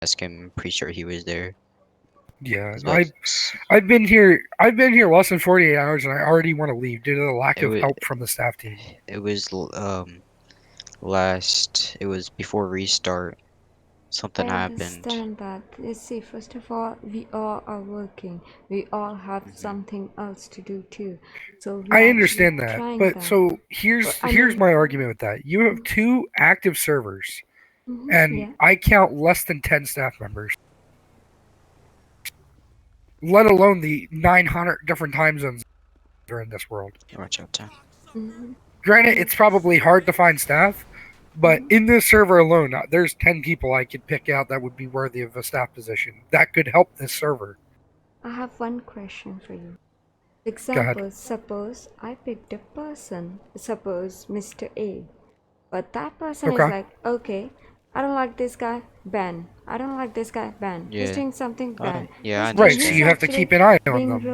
ask him. I'm pretty sure he was there. Yeah, But I've been here. I've been here less than 48 hours, and I already want to leave due to the lack it of was help from the staff team. it was last. It was before restart. I Something happened. understand that. You see, first of all, we all are working. We all have Hmm. something else to do too. So we I are actually understand that, trying but that. so But I here's mean, my argument with that. You have two active servers, and yeah. I count less than 10 staff members, let alone the 900 different time zones that are in this world. Watch out, Tom. Mm-hmm. Granted, And it's probably hard to find staff, but mhm. in this server alone, there's 10 people I could pick out that would be worthy of a staff position that could help this server. I have one question for you. Go ahead. Example, suppose I picked a person, suppose Mr. A, but that person is Okay. like, okay, I don't like this guy, ban. I don't like this guy, ban. He's Yeah. doing something, ban. Yeah, I Right, so He's you understand. have to keep actually an eye on being them.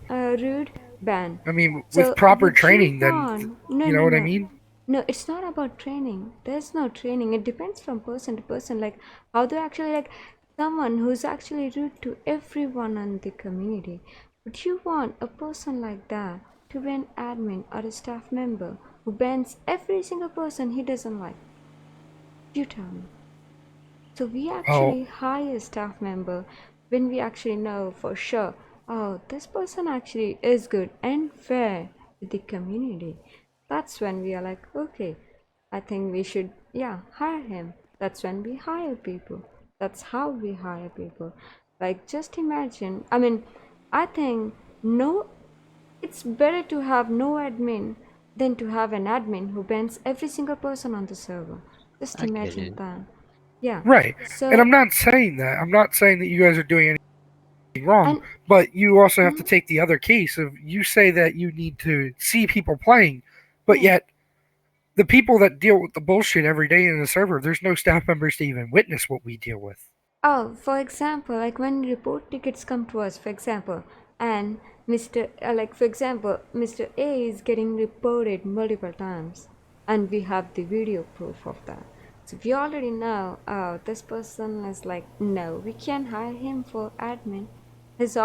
rude, ban. I mean, with So proper would you training, then, want? No, you know no, what I no. mean? No, it's not about training. There's no training. It depends from person to person. Like how they actually like someone who's actually rude to everyone in the community. Would you want a person like that to be an admin or a staff member who bans every single person he doesn't like? You tell me. So we Well, actually hire a staff member when we actually know for sure, oh, this person actually is good and fair with the community. That's when we are like, okay, I think we should, yeah, hire him. That's when we hire people. That's how we hire people. Like, just imagine, I mean, I think no, it's better to have no admin than to have an admin who bans every single person on the server. Just I get imagine it. that. Yeah. right. And So I'm not saying that. I'm not saying that you guys are doing anything wrong, and but you also have to mhm, take the other case of you say that you need to see people playing, but yeah. yet the people that deal with the bullshit every day in the server, there's no staff members to even witness what we deal with. Oh, for example, like when report tickets come to us, for example, and like for example, Mr. A is getting reported multiple times, and we have the video proof of that. So we already know, oh, this person is like, no, we can't hire him for admin. He's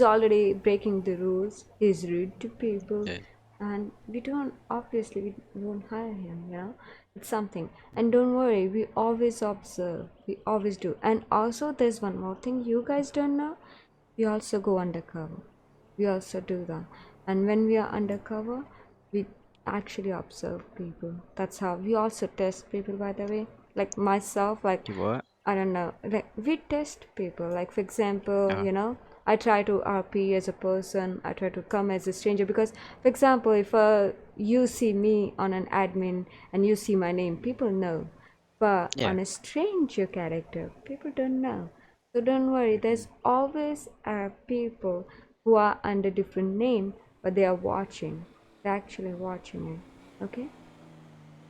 already breaking the rules. He's rude to people, Yeah. and we don't obviously we won't hire him. It's something. And don't worry, we always observe. We always do. And also, there's one more thing you guys don't know. We also go undercover. We also do that. And when we are undercover, we actually observe people. That's how we also test people, by the way. Like myself, like You what? I don't know. Like we test people. Like for example, Oh, I try to RP as a person. I try to come as a stranger because, for example, if you see me on an admin and you see my name, people know. But yeah. on a stranger character, people don't know. So don't worry. Hmm. There's always people who are under different name, but they are watching. They're actually watching it. Okay.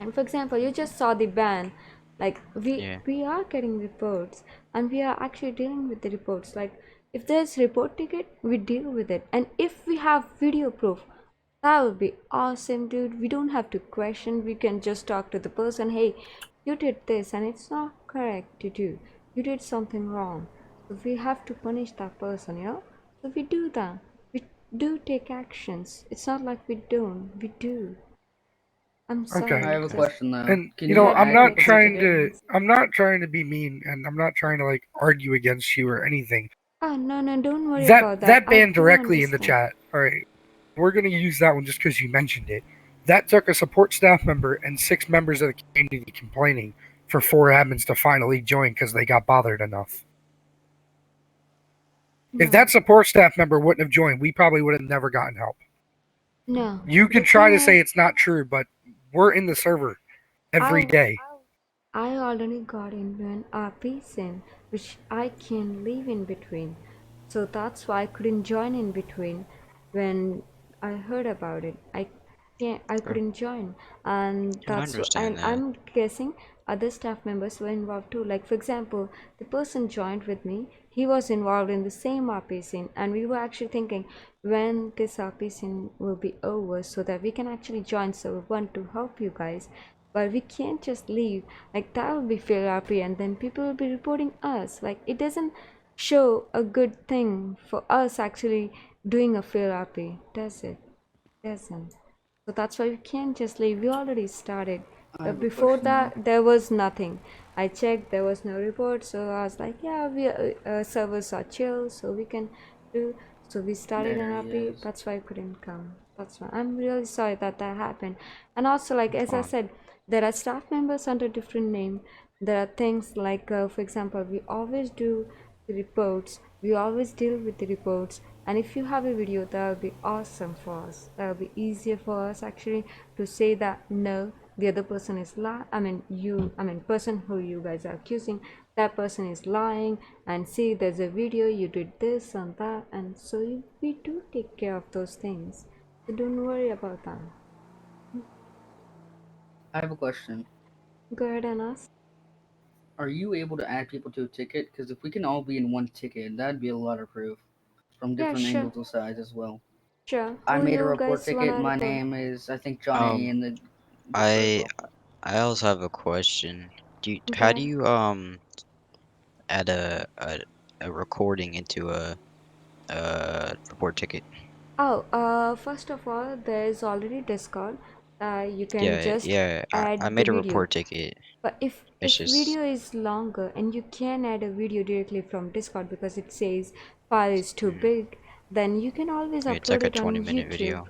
And for example, you just saw the ban, like Yeah. we are getting reports and we are actually dealing with the reports. Like if there's report ticket, we deal with it. And if we have video proof, that would be awesome, dude. We don't have to question. We can just talk to the person, hey, you did this and it's not correct to do. You did something wrong. So we have to punish that person. So we do that. We do take actions. It's not like we don't. We do. I'm Okay. I sorry. have a Just question now. And Can you you know, get let I'm me active not report trying ticket? to experience. I'm not trying to be mean and I'm not trying to like argue against you or anything. Ah, no, no, don't worry That about that. that I banned do directly in the understand. chat. All right. We're going to use that one just cuz you mentioned it. That took a support staff member and 6 members of the community complaining for 4 admins to finally join cuz they got bothered enough. If No, that support staff member wouldn't have joined, we probably would have never gotten help. no. You The can try thing to say is, it's not true, but we're in the server every I day. I already got into an RP sim, which I can leave in between. So that's why I couldn't join in between when I heard about it. I Sure. couldn't join, and I understand and that. I'm guessing other staff members were involved too. Like for example, the person joined with me. He was involved in the same RP scene, and we were actually thinking when this RP scene will be over, so that we can actually join server one to help you guys. but we can't just leave. Like that will be fair RP, and then people will be reporting us. Like it doesn't show a good thing for us actually doing a fair RP, does it? Doesn't. So that's why we can't just leave. We already started. I have a Before question, though. that, there was nothing. I checked, there was no report, so I was like, yeah, we servers are chill, so we can do. So we started an There he RP. is. That's why I couldn't come. That's why I'm really sorry that that happened. And also, like as I Fine. said, there are staff members under different name. There are things like, for example, we always do the reports. We always deal with the reports. And if you have a video, that would be awesome for us. That would be easier for us actually to say that no, the other person is person who you guys are accusing, that person is lying, and see there's a video, you did this and that, and so we do take care of those things. So don't worry about that. I have a question. Go ahead and ask. Are you able to add people to a ticket? Because if we can all be in one ticket, that'd be a lot of proof from Yeah, different sure, angles and sides as well. sure. I Who made a you report guys ticket. wanna My report? name is, I think, Johnny in the Discord as I well. I also have a question. Go How do ahead. you add a recording into a report ticket? Oh, first of all, there is already Discord. You can Yeah, just yeah. I add the made a video. report ticket. But It's if just video is longer and you can add a video directly from Discord because it says file is too mm, big, then you can always it's upload like a it on 20-minute YouTube. video.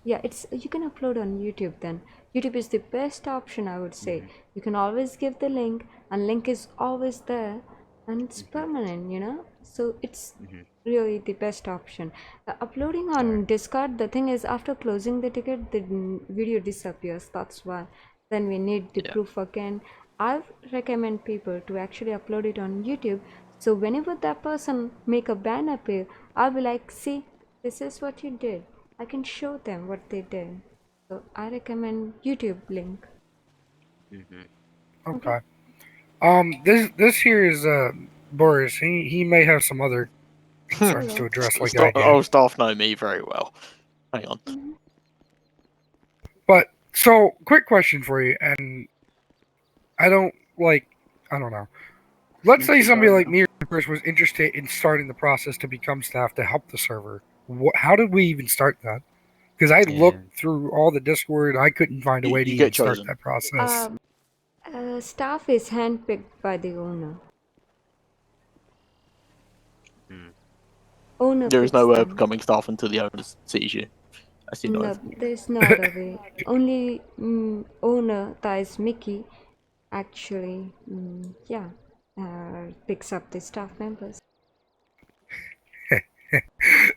Yeah, it's you can upload on YouTube then. YouTube is the best option, I would say. Hmm. You can always give the link, and link is always there, and it's Hmm. permanent, you know? So it's Hmm. really the best option. Uploading All right. on Discord, the thing is after closing the ticket, the video disappears. That's why. Then we need the Yeah. proof again. I recommend people to actually upload it on YouTube. So whenever that person make a ban appear, I'll be like, see, this is what you did. I can show them what they did. So I recommend YouTube link. Hmm. Okay. Okay. This here is Boris. He may have some other concerns to Hello. address, like I do. Oh, staff know me very well. Hang on. Mhm. But so, quick question for you, and I don't know. Let's say Mr. somebody like Gardner. me or Chris was interested in starting the process to become staff to help the server. How did we even start that? Because I Yeah. looked through all the Discord, I couldn't find a way to You even get start chosen. that process. Staff is handpicked by the owner. Mm. Owner There is picks no way of them. becoming staff until the owner sees you. That's the No, information. there's no other way. Only owner, that is Mickey, actually, picks up the staff members.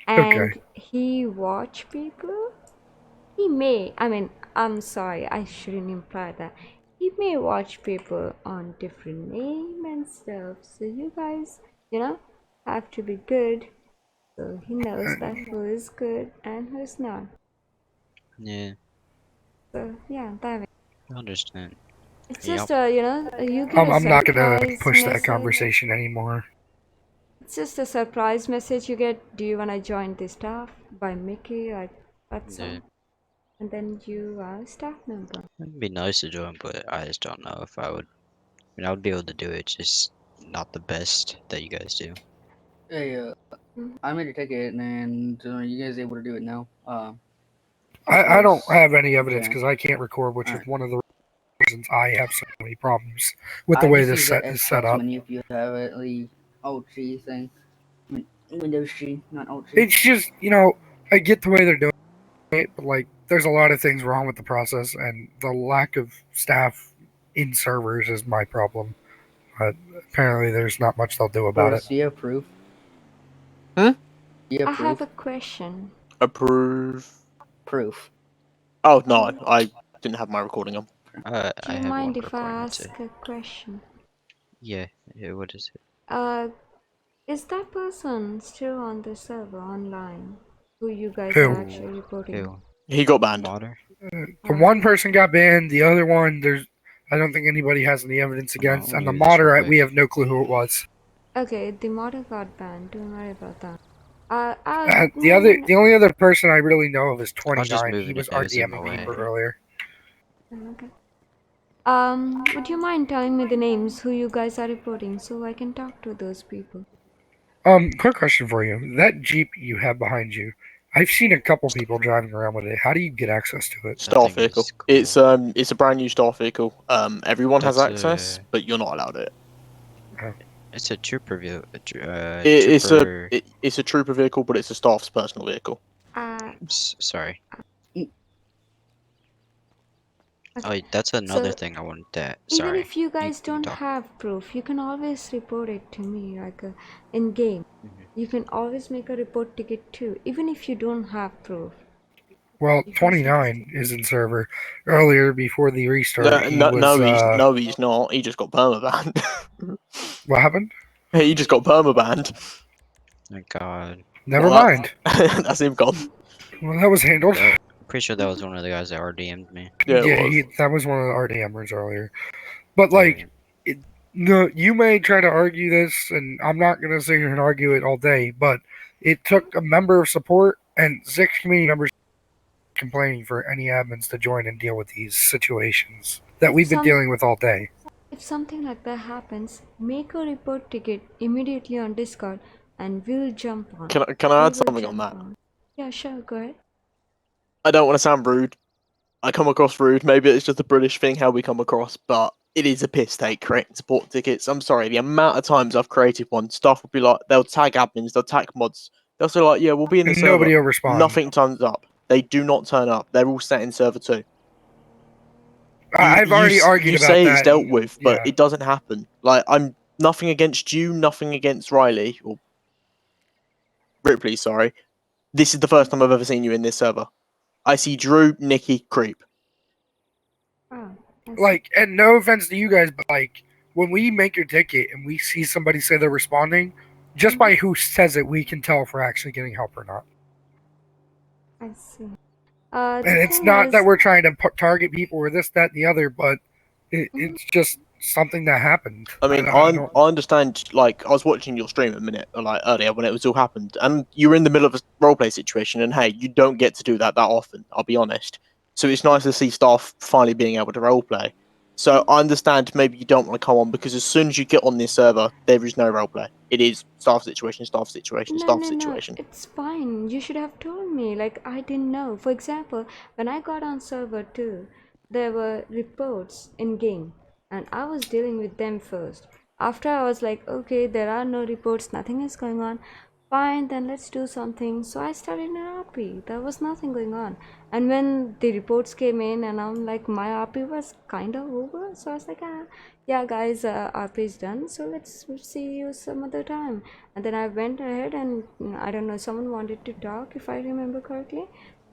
And Okay. he watch people. He may. I mean, I'm sorry, I shouldn't imply that. He may watch people on different name and stuff. So you guys, have to be good. So he knows that who is good and who's not. Yeah. So yeah, that way. I understand. It's Yep. just you get a I'm not gonna surprise push that message. conversation anymore. It's just a surprise message you get. Do you wanna join the staff by Mickey? Like that's Yeah. all. And then you are a staff member. It'd be nice to join, but I just don't know if I would. I mean, I would be able to do it, just not the best that you guys do. Hey, I made a ticket, and you guys able to do it now? I don't Yes. have any evidence Okay. because I can't record, which is Alright. one of the reasons I have so many problems with the I way just this use the set is set Xbox up. menu if you have it, the Alt G thing. Windows G, not Alt G. It's just, I get the way they're doing it, but like, there's a lot of things wrong with the process, and the lack of staff in servers is my problem. But apparently, there's not much they'll do about Boris, it. do you have proof? Hmm? Do you I have have proof? a question. Approve. Proof. Oh, no, I didn't have my recording on. Do I you have mind one if I recording. That's it. ask a question? Yeah. What is it? Is that person still on the server online? Who you guys Who? are actually reporting? Who? He got banned. Modder? The one person got banned, the other one, I don't think anybody has any evidence against, let and me the do this real modder, quick. we have no clue who it was. Okay, the model got banned. Don't worry about that. The only other person I really know of is I was just 29. He moving was it. It was in RDM my a way. member earlier. Okay. Would you mind telling me the names who you guys are reporting so I can talk to those people? Quick question for you. That Jeep you have behind you, I've seen a couple people driving around with it. How do you get access to it? That Staff thing vehicle. is cool. It's a brand new staff vehicle. Everyone has That's access, a but you're not allowed it. it's a trooper view. It's a trooper vehicle, but it's a staff's personal vehicle. Sorry. Okay. Oh, that's another So thing I wanted to. even Sorry. if you guys You can don't talk. have proof, you can always report it to me, like in game. Mhm. You can always make a report ticket too, even if you don't have proof. Well, You can still 29 is in server. Earlier, before the restart, No, he was, he's not. He just got permabanned. what happened? He just got permabanned. My God. Never Well, mind. that's him gone. Well, that was handled. I'm pretty sure that was one of the guys that RDM'd me. Yeah, it was. That was one of the RDMers earlier. But, Alright. no, you may try to argue this, and I'm not going to sit here and argue it all day, but it took a member of support and 6 community members complaining for any admins to join and deal with these situations that we've been Some dealing with all day. If something like that happens, make a report ticket immediately on Discord and we'll jump on. Can I We add will something on jump that? on. Yeah, sure, go ahead. I don't want to sound rude. I come across rude. Maybe it's just a British thing how we come across, but it is a piss take creating support tickets. I'm sorry, the amount of times I've created one, stuff will be like, they'll tag admins, they'll tag mods. They'll say like, yeah, we'll be in the And server. nobody will respond. Nothing turns up. They do not turn up. They're all set in server 2. I've already argued you about say that. it's dealt with, but yeah. it doesn't happen. Like, I'm nothing against you, nothing against Riley or Ripley. Sorry, this is the first time I've ever seen you in this server. I see Drew, Nikki, Creep. Oh, I see. Like, and no offense to you guys, but like, when we make your ticket and we see somebody say they're responding, just by who says it, we can tell if we're actually getting help or not. I see. And The it's thing not is, that we're trying to target people or this, that, and the other, but it's just something that happened. I mean, I understand. Like, I was watching your stream a minute, like earlier when it was all happened, and you were in the middle of a roleplay situation. And hey, you don't get to do that often. I'll be honest. So it's nice to see staff finally being able to roleplay. So I understand maybe you don't want to come on because as soon as you get on this server, there is no roleplay. It is staff situation, staff situation, no, staff no, no, situation. it's fine. You should have told me. Like, I didn't know. For example, when I got on server 2, there were reports in game, and I was dealing with them first. After I was like, okay, there are no reports, nothing is going on. Fine, then let's do something. So I started an RP. There was nothing going on. And when the reports came in, and I'm like, my RP was kind of over. So I was like, yeah, guys, RP is done. So let's see you some other time. And then I went ahead and I don't know, someone wanted to talk, if I remember correctly.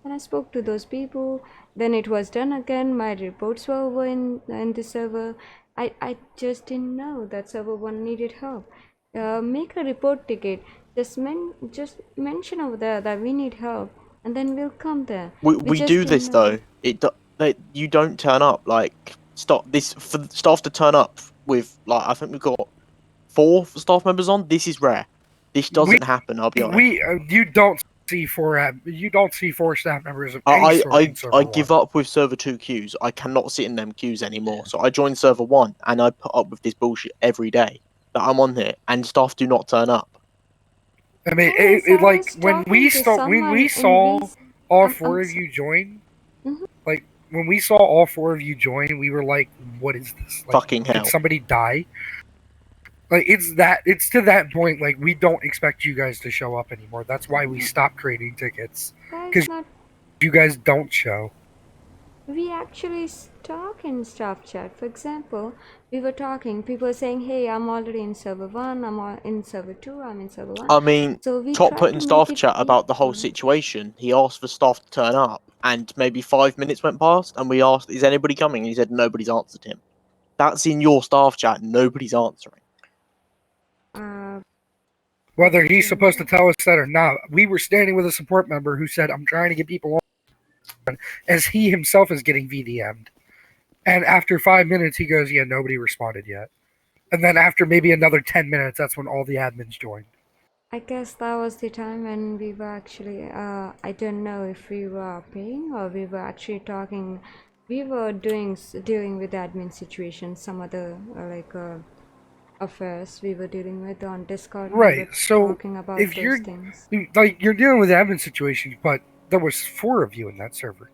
And I spoke to those people. Then it was done again. My reports were over in the server. I just didn't know that server 1 needed help. Make a report ticket. Just mention over there that we need help, and then we'll come there. We just do didn't this know. though. You don't turn up. Like, stop this for the staff to turn up with, like, I think we've got 4 staff members on. This is rare. This doesn't happen. I'll be honest. You don't see four staff members of any sort in server I 1. give up with server 2 queues. I cannot sit in them queues anymore. So I joined server 1 and I put up with this bullshit every day that I'm on here and staff do not turn up. I mean, Yes, I like was when we talking to saw someone all I'm 4 of so- you join, Mhm. like when we saw all 4 of you join, we were like, "What is this? Like, Fucking hell. did somebody die?" Like it's to that point. Like we don't expect you guys to show up anymore. That's why we stopped creating tickets. Guys, 'Cause- not You guys don't show. we actually talk in staff chat. For example, we were talking, people were saying, hey, I'm already in server 1, in server 2, I'm in server 1. I mean, So we Top tried put in to staff make it chat about the whole easy. situation. He asked for staff to turn up, and maybe 5 minutes went past, and we asked, "Is anybody coming?" And he said nobody's answered him. That's in your staff chat. Nobody's answering. Uh, Whether he's supposed to tell us that or not, we were standing with a support member who said, "I'm trying to get people on," as he himself is getting VDM'd. And after 5 minutes, he goes, "Yeah, nobody responded yet." And then after maybe another 10 minutes, that's when all the admins joined. I guess that was the time when we were actually, I don't know if we were paying or we were actually talking We were dealing with the admin situation, some other affairs we were dealing with on Discord. We Right. were So talking about if those things. you're dealing with admin situations, but there was 4 of you in that server.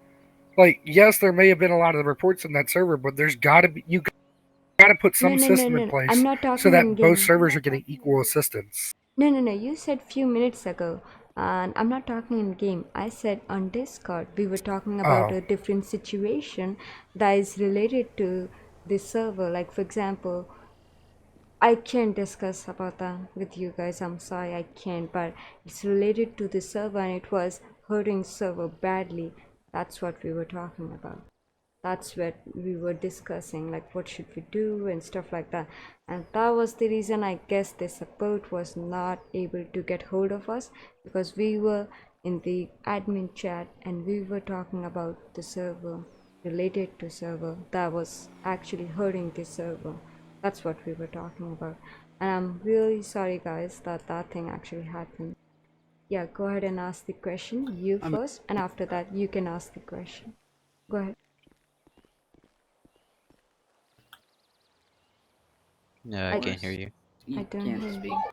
Like, yes, there may have been a lot of reports in that server, but there's got to be you got to put No, some no, no, system no, in no. I'm place not so talking in that both game. servers are getting equal assistance. No, no, no. You said few minutes ago, and I'm not talking in game. I said on Discord we were talking about Oh, a different situation that is related to the server. Like for example, I can't discuss about that with you guys. I'm sorry, I can't. But it's related to the server, and it was hurting server badly. That's what we were talking about. That's what we were discussing, like what should we do and stuff like that. And that was the reason I guess the support was not able to get hold of us, because we were in the admin chat and we were talking about the server, related to server that was actually hurting the server. That's what we were talking about. And I'm really sorry guys that that thing actually happened. Yeah, go ahead and ask the question, you I mean, first, and after that you can ask the question. Go ahead. No, I I can't hear Boris, you. I you don't can't hear speak. you.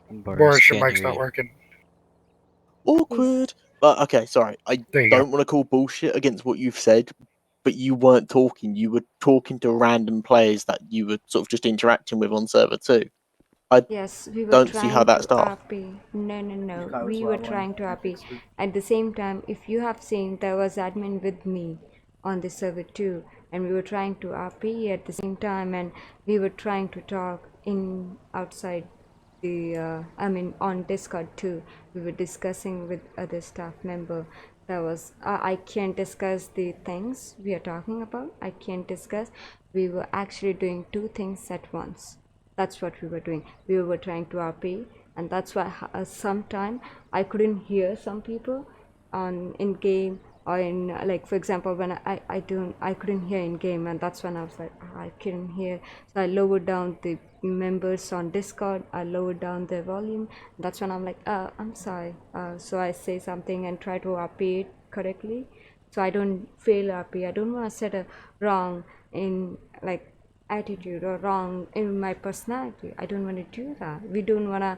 Boris, Boris, your can't mic's hear not you. working. Please. Awkward. But okay, sorry. I There you go. don't want to call bullshit against what you've said, but you weren't talking. You were talking to random players that you were sort of just interacting with on server too. I Yes, we were don't see how trying that to starts. RP. No, no, If no. I was We were loud one, trying to I RP. fixed it. At the same time, if you have seen, there was admin with me on the server too, and we were trying to RP at the same time, and we were trying to talk in outside I mean on Discord too. We were discussing with other staff member. That was I can't discuss the things we are talking about. I can't discuss. We were actually doing two things at once. That's what we were doing. We were trying to RP, and that's why sometime I couldn't hear some people on in game, or in like for example when I couldn't hear in game, and that's when I was like, "Ah, I couldn't hear." So I lowered down the members on Discord. I lowered down their volume. That's when I'm like, I'm sorry. So I say something and try to RP it correctly, so I don't fail RP. I don't want to set a wrong in like attitude or wrong in my personality. I don't want to do that. We don't want to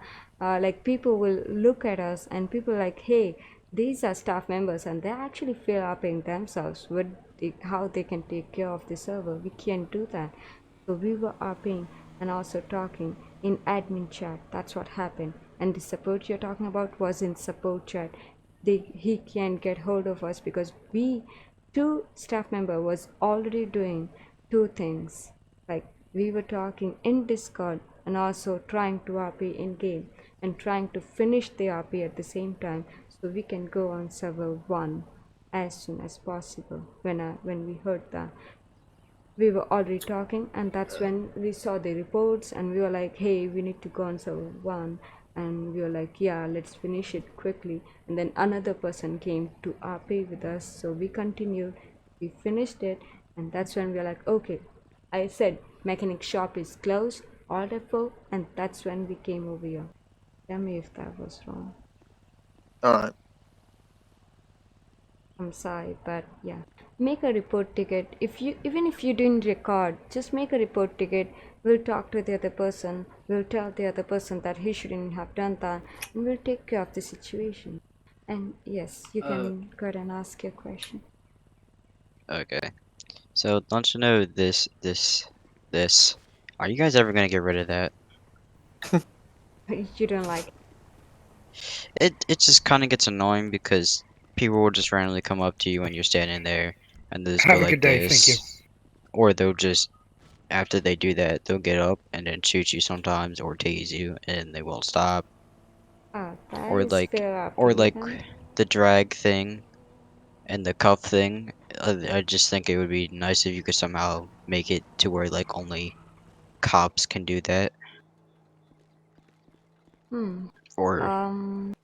like people will look at us and people like, hey, these are staff members and they actually feel upping themselves with how they can take care of the server. We can't do that. So we were upping and also talking in admin chat. That's what happened. And the support you're talking about was in support chat. He can't get hold of us because we two staff member was already doing two things, like we were talking in Discord and also trying to RP in game and trying to finish the RP at the same time so we can go on server 1 as soon as possible. When we heard that, we were already talking, and that's when we saw the reports and we were like, hey, we need to go on server 1, and we were like, yeah, let's finish it quickly. And then another person came to RP with us, so we continued, we finished it, and that's when we were like, okay, I said mechanic shop is closed, order for, and that's when we came over here. Tell me if that was wrong. Alright. I'm sorry, but yeah. Make a report ticket. If you even if you didn't record, just make a report ticket. We'll talk to the other person. We'll tell the other person that he shouldn't have done that, and we'll take care of the situation. And yes, you can go ahead and ask your question. Okay. So don't you know this? Are you guys ever gonna get rid of that? You don't like It just kind of gets annoying because people will just randomly come up to you when you're standing there and they'll just go Have a good like day. Thank you. this, or they'll just after they do that they'll get up and then shoot you sometimes or tease you and they won't stop, that or is like fair or RP. like the drag thing and the cuff thing. I just think it would be nice if you could somehow make it to where like only cops can do that, Hmm. or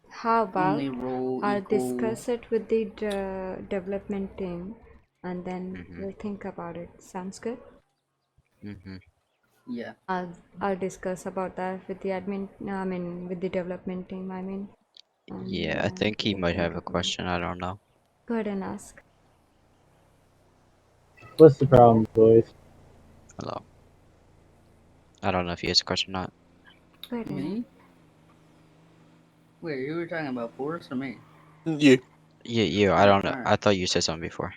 How about only role I'll equal. discuss it with the development team, and then mhm we'll think about it. Sounds good? mhm Yeah. I'll discuss about that with the admin. No, I mean with the development team. I mean, yeah, I yeah, think we he can might think have a about it. question. I don't know. Go ahead and ask. What's the problem, boys? Hello. I don't know if he has a question or not. Go ahead, Anna. Me? Wait, you were talking about Boris or me? You. Yeah, I Oh, don't know. alright. I thought you said something before.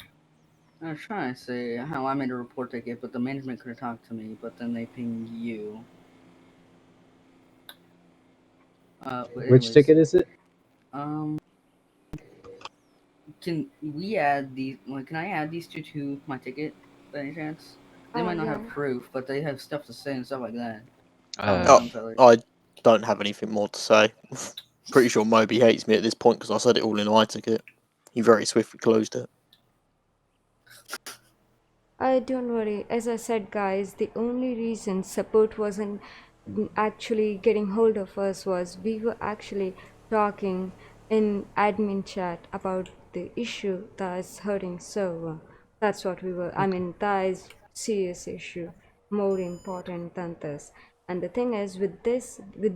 I was trying to say how I made a report ticket, but the management couldn't talk to me, but then they pinged you. But Which anyways, ticket is it? um, can we add these? Like, can I add these two to my ticket by any chance? They might not Yeah. have proof, but they have stuff to say and stuff like that. How Uh, about Oh, them, fellas? I don't have anything more to say. Pretty sure Moby hates me at this point because I said it all in iTicket. He very swiftly closed it. Don't worry. As I said, guys, the only reason support wasn't actually getting hold of us was we were actually talking in admin chat about the issue that is hurting server. That's what we were. I mean, that is serious issue, more important than this. And the thing is, with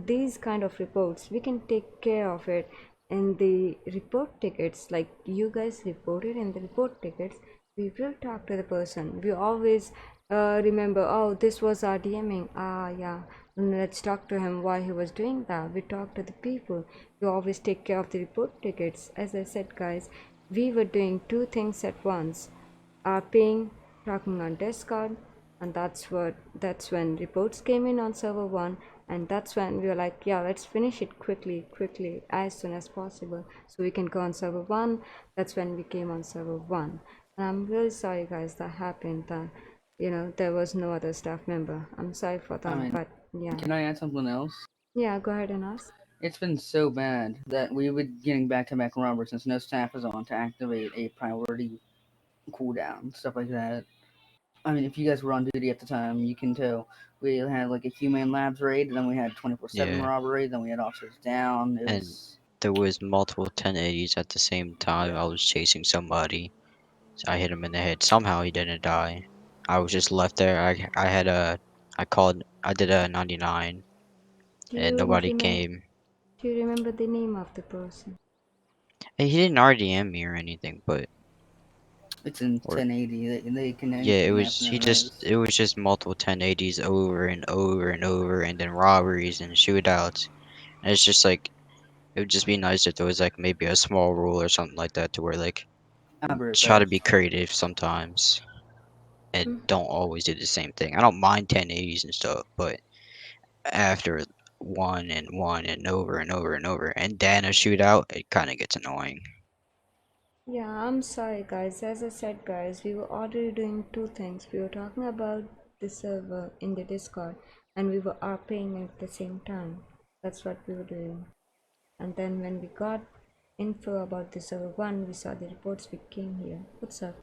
these kind of reports, we can take care of it in the report tickets. Like you guys reported in the report tickets, we will talk to the person. We always remember, oh, this was our DMing. Ah, yeah. Let's talk to him why he was doing that. We talk to the people. We always take care of the report tickets. As I said, guys, we were doing two things at once. Ping, talking on Discord, and that's when reports came in on server 1, and that's when we were like, yeah, let's finish it quickly as soon as possible so we can go on server 1. That's when we came on server 1. And I'm really sorry, guys, that happened, that there was no other staff member. I'm sorry for I that, mean, but yeah. can I add something else? Yeah, go ahead and ask. It's been so bad that we would getting back-to-back robbers since no staff is on to activate a priority cooldown, stuff like that. I mean, if you guys were on duty at the time, you can tell. We had like a Human Labs raid, then we had 24/7 yeah, robbery, then we had officers down. It and was there was multiple 1080s at the same time. I was chasing somebody. So I hit him in the head. Somehow he didn't die. I was just left there. I had a I did a 99 Do and you nobody remember? came. Do you remember the name of the person? And he didn't RDM me or anything, but it's in or 1080. They can yeah, anything happen in res. it was just multiple 1080s over and over and over, and then robberies and shootouts. And it's just like it would just be nice if there was like maybe a small rule or something like that to where like I'll be right try back. to be creative sometimes and Hmm? don't always do the same thing. I don't mind 1080s and stuff, but after one and over and over and over and then a shootout, it kind of gets annoying. Yeah, I'm sorry, guys. As I said, guys, we were already doing two things. We were talking about the server in the Discord, and we were RPing at the same time. That's what we were doing. And then when we got info about the server 1, we saw the reports, we came here. What's up?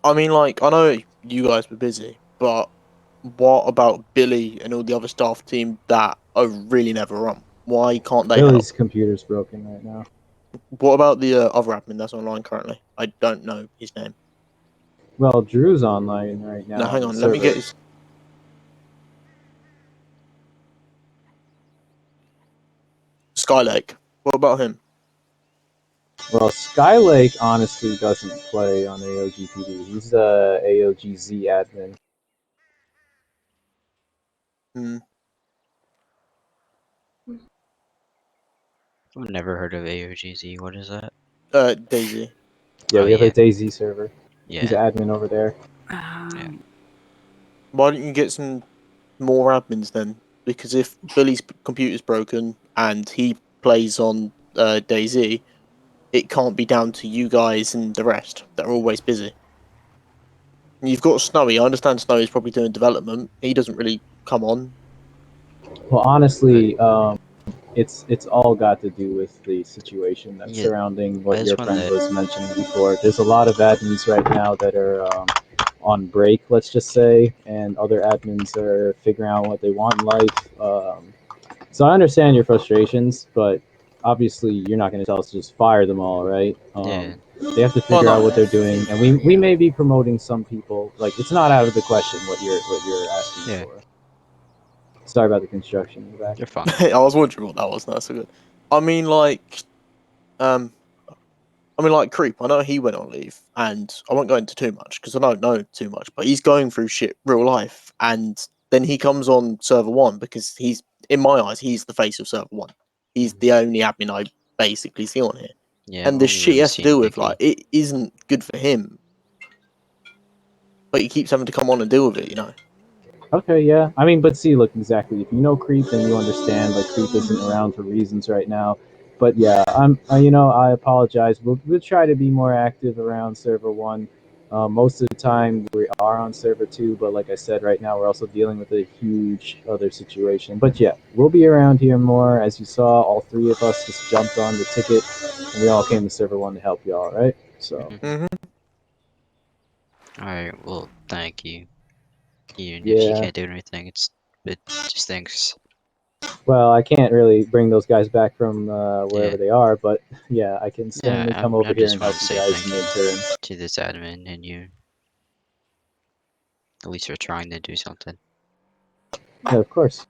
I mean, like, I know you guys were busy, but what about Billy and all the other staff team that are really never on? Why can't they help? Billy's computer's broken right now. What about the other admin that's online currently? I don't know his name. Well, Drew's online right No, now hang on the on, let me server. get his. Skylake. What about him? Well, Skylake honestly doesn't play on AOGPD. He's a AOGZ admin. Hmm. I've never heard of AOGZ. What is that? Daisy. Yeah, Oh we have a yeah, DayZ server. He's yeah, an admin over there. yeah. Why don't you get some more admins then? Because if Billy's computer's broken and he plays on Daisy, it can't be down to you guys and the rest. They're always busy. And you've got Snowy. I understand Snowy's probably doing development. He doesn't really come on. Well, But honestly, it's all got to do with the situation that's yeah, surrounding I what your just want friend to. was mentioning before. There's a lot of admins right now that are on break, let's just say, and other admins are figuring out what they want in life. So I understand your frustrations, but obviously you're not going to tell us to just fire them all, right? Yeah, They have to Well, figure out no. what they're That's doing, it. and we Yeah. may be promoting some people. Like it's not out of the question what you're asking yeah, for. Sorry about the construction in the back. you're fine. I was wondering what that was. No, that's so good. I mean, like, um, I mean, like Creep. I know he went on leave, and I won't go into too much because I don't know too much. But he's going through shit real life, and then he comes on server one because he's, in my eyes, he's the face of server one. He's the only admin I basically see on here, Yeah, I've and the only shit he really has to seen deal with, Nicky. like, it isn't good for him. But he keeps having to come on and deal with it, you know. Okay, yeah. I mean, but see, look, exactly. If you know Creep, then you understand. Like, Creep isn't around for reasons right now. But yeah, I apologize. We'll try to be more active around server one. Most of the time we are on server two, but like I said, right now we're also dealing with a huge other situation. But yeah, we'll be around here more. As you saw, all three of us just jumped on the ticket, and we all came to server one to help you all, right? So Alright, well, thank you. Even if you yeah. can't do anything, it just thanks. Well, I can't really bring those guys back from wherever Yeah. they are, but yeah, I can certainly come over I here just and want help to you say guys thank in you the interim. to this admin and you. At least for trying to do something. Yeah, of course.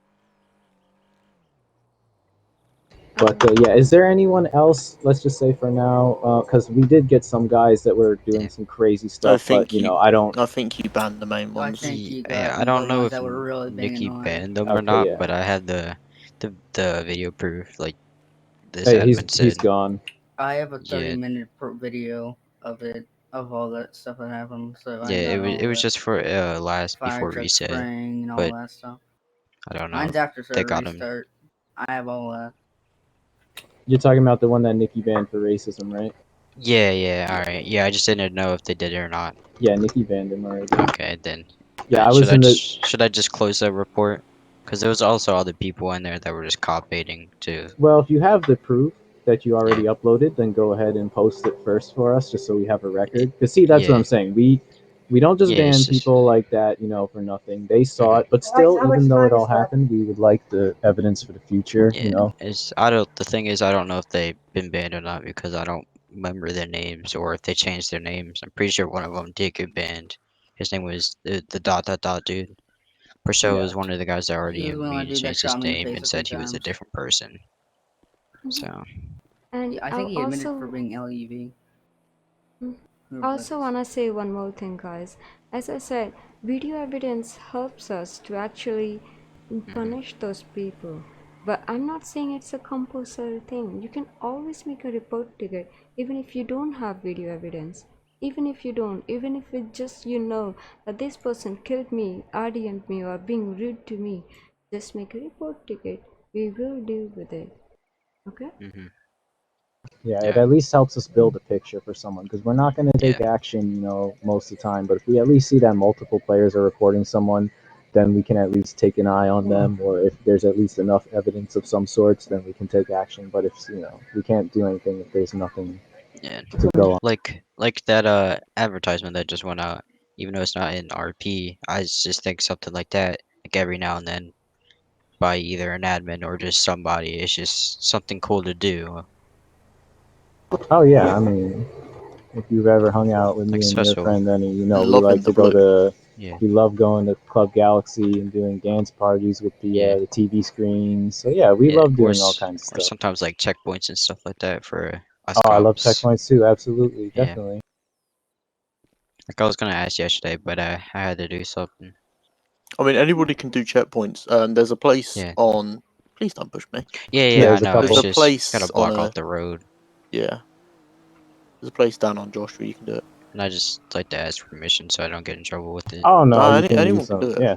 But yeah, is there anyone else? Let's just say for now, because we did get some guys that were doing Yeah. some crazy stuff, but I don't. I think you banned the main I ones. think you Yeah, got I the don't know ones if that were really being Nikki annoying. banned them or Okay, not, yeah. but I had the video proof. Like this Hey, admin he's said. gone. I have a Yeah, 30-minute video of it, of all that stuff that happened, so I yeah. got It all was that. just for last Fire before truck reset, spraying and all but that stuff. I don't know. Mine's after They server got him. restart. I have all that. You're talking about the one that Nikki banned for racism, right? Yeah. All right. Yeah, I just didn't know if they did it or not. Yeah, Nikki banned him already. Okay, then. Yeah, I was in the. Should I just close the report? Because there was also other people in there that were just cop baiting too. Well, if you have the proof that you Yeah. already uploaded, then go ahead and post it first for us, just so we have a record. Because see, that's what Yeah. I'm saying. We don't just Yeah. It's ban just. people like that, for nothing. They saw Mhm. it, but still, even though it all happened, we would like the evidence for the future. Yeah, it's I don't. The thing is, I don't know if they've been banned or not because I don't remember their names or if they changed their names. I'm pretty sure one of them did get banned. His name was the dot dude. Purcell Yeah. was one of the guys that He already was one of the immediately dude that changed his shot me in the name face and a few said he was a times. different person. So And Yeah, I think I'll he admitted for also being LEV. I also want to say one more thing, guys. As I said, video evidence helps us to actually punish those people. But I'm not saying it's a compulsory thing. You can always make a report ticket even if you don't have video evidence. Even if you don't, even if it just that this person killed me, RDM'd me, or being rude to me, just make a report ticket. We will deal with it. Okay? hmm Yeah, it yeah, at least helps us build a picture for someone because we're not going to take yeah, action, most of the time. But if we at least see that multiple players are reporting someone, then we can at least take an eye on them. Or if there's at least enough evidence of some sorts, then we can take action. But if we can't do anything if there's nothing yeah. to go on. Like that advertisement that just went out. Even though it's not in RP, I just think something like that, like every now and then, by either an admin or just somebody, it's just something cool to do. Oh yeah, I mean, if you've ever hung out with Like me and your special. friend, then we Loving like the to go blue. to. Yeah, We love going to Club Galaxy and doing dance parties with yeah. the TV screens. So yeah, we Yeah, love doing all kinds of or stuff. sometimes like checkpoints and stuff like that for us Oh, I love cops. checkpoints too. Absolutely, Yeah, definitely. like I was gonna ask yesterday, but I had to do something. I mean, anybody can do checkpoints. There's a place Yeah, on. Please don't push me. Yeah, I there's a know. There's It's couple. a just gotta place on block off a. the road, Yeah. There's a place down on Josh where you can do it. and I just like to ask permission so I don't get in trouble with it. Oh no, No, you can anyone use can them. do it. Yeah,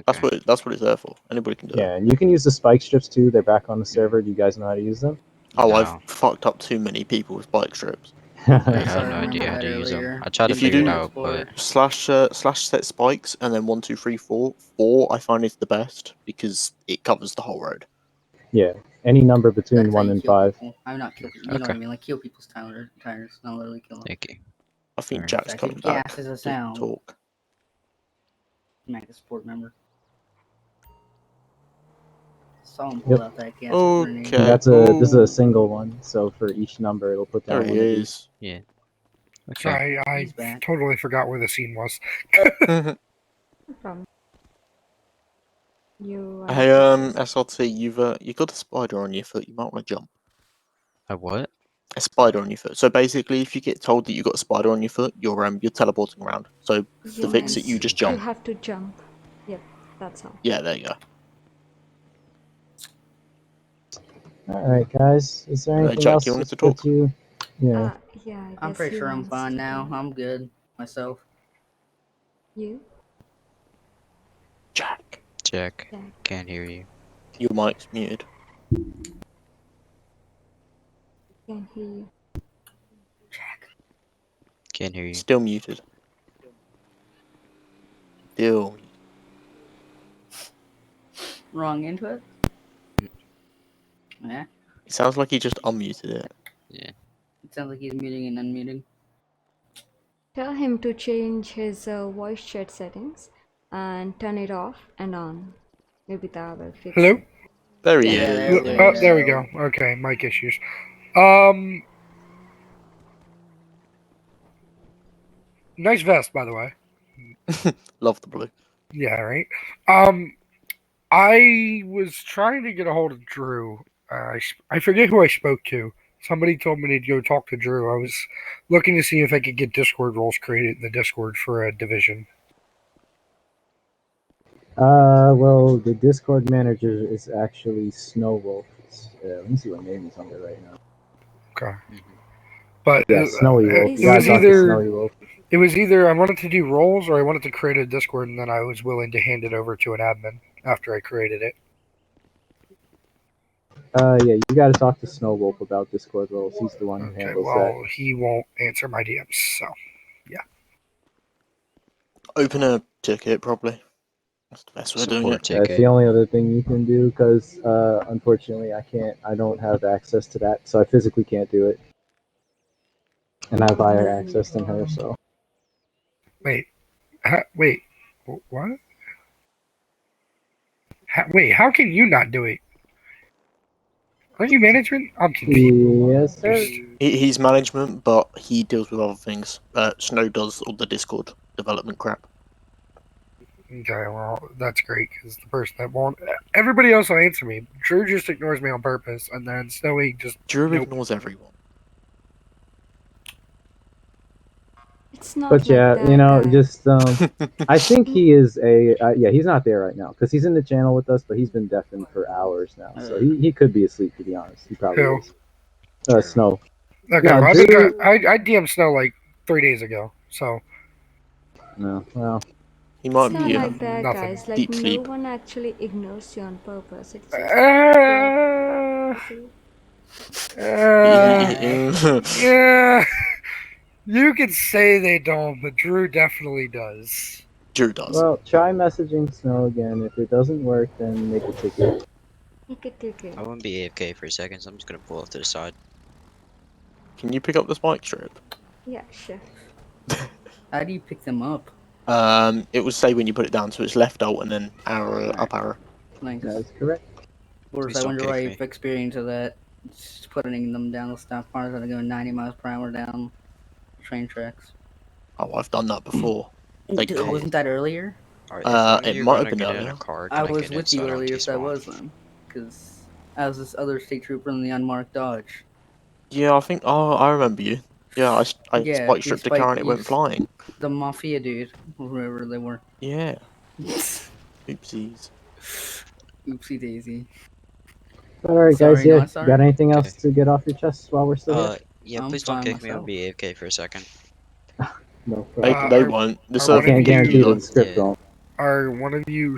Okay. That's what it's there for. Anybody can do it. yeah, and you can use the spike strips too. They're back on the Mhm. server. Do you guys know how to use them? Oh, I've No, fucked up too many people with bike strips. I I have started no learning idea how that to use them. earlier I try to If you figure it do Internet out, but Explorer. slash set spikes and then 1 2 3 4. 4 I find is the best because it covers the whole road. Yeah, any number between That's how 1 you and kill 5. people. I'm not kill people. You know what okay. I mean? Like kill people's tires. Not literally kill them. Thank you. I think Alright. Jack's Fact, coming if back gas is a to sound, talk. make a support member. Someone Yep. pulled out that gas grenade. Okay. This is a Ooh, single one. So for each number, it'll put there down he one of these. is. Yeah. Okay. Sorry, I He's back. totally forgot where the scene was. No problem. You Hey, wanted to say something. SLT, you got a spider on your foot. You might want to jump. A what? A spider on your foot. So basically, if you get told that you got a spider on your foot, you're teleporting around. So to fix it, you just You jump. have to jump. Yep, that's all. Yeah, there you go. All right, guys. Is there anything Jack, else you wanted to that talk? you? Yeah. Yeah, I I'm guess pretty he sure I'm wants fine to now. talk. I'm good myself. You? Jack, Jack, Jack. can't hear you. your mic's muted. Can hear you. Jack. Can't hear you. Still muted. Still. Wrong input? Mm. Yeah. It sounds like he just unmuted it. Yeah. It sounds like he's muting and unmuting. Tell him to change his voice chat settings and turn it off and on. Maybe that will fix Hello? it. There he Yeah, is. there Oh, we there we go. go. Okay, mic issues. Nice vest, by the way. Love the blue. Yeah, right. I was trying to get a hold of Drew. I forget who I spoke to. Somebody told me to go talk to Drew. I was looking to see if I could get Discord roles created in the Discord for a division. Well, the Discord manager is actually Snowwolf. Let me see what name he's under right now. Okay, Mhm. but Yeah, Snowy Wolf. He's You gotta was talk to either- Snowy Wolf. it was either I wanted to do roles or I wanted to create a Discord, and then I was willing to hand it over to an admin after I created it. Yeah, you gotta talk to Snowwolf about Discord roles. He's the one who Okay, handles well, he won't answer my DMs, so Open a ticket, probably. That's the best way of doing Support it. that. That's ticket. the only other thing you can do, because unfortunately I don't have access to that, so I physically can't do it. And I have higher access than her, so. wait, what? Wait, how can you not do it? Aren't you management? I'm confused. Yes, sir. He's management, but he deals with other things. Snow does all the Discord development crap. Okay, well, that's great because the person that won't. Everybody else will answer me. Drew just ignores me on purpose, and then Snowy just. Drew Nope. ignores everyone. It's not But like yeah, that, you know, guys. just I think he is a yeah. He's not there right now because he's in the channel with us, but he's been deafened for hours now, so he could be asleep. To be honest, he probably Who? is. Snow. Okay, No, well, Drew- I DM'd Snow like 3 days ago, so. No, well, He It's might not be like that, nothing. guys. Like, deep no sleep. one actually ignores you on purpose. It's just. Yeah. You could say they don't, but Drew definitely does. Drew does. well, try messaging Snow again. If it doesn't work, then make a ticket. Okay. I wouldn't be AFK for a second, so I'm just gonna pull off to the side. Can you pick up the spike strip? Yeah, sure. How do you pick them up? It would say when you put it down, so it's left alt and then arrow, up arrow. Like, That is correct. or Please I don't wonder kick why me. you've experienced that. Just putting them down the stop cars that are going 90 miles per hour down train tracks. Oh, I've done that before. They Dude, can't. wasn't that earlier? Alright, if one of it you might wanna have been get in a earlier. car, I can was get with inside you on earlier if that T-spawn? was then. Because I was this other state trooper in the unmarked Dodge. Yeah, I think. Oh, I remember you. Yeah, I Yeah, spike you stripped a spike- car and it you went s- flying. The Mafia dude, or whoever they were. Yeah. Oopsies. Oopsie daisy. All right, Sorry, guys. Yeah, not sorry. got anything else Okay. to get off your chest while we're still here? Yeah, I'm please don't fine kick me. I'll myself. be AFK for a second. No They, problem. they are- won't. The are I server one of can't will kick guarantee you that though. the script Yeah. won't. Are one of you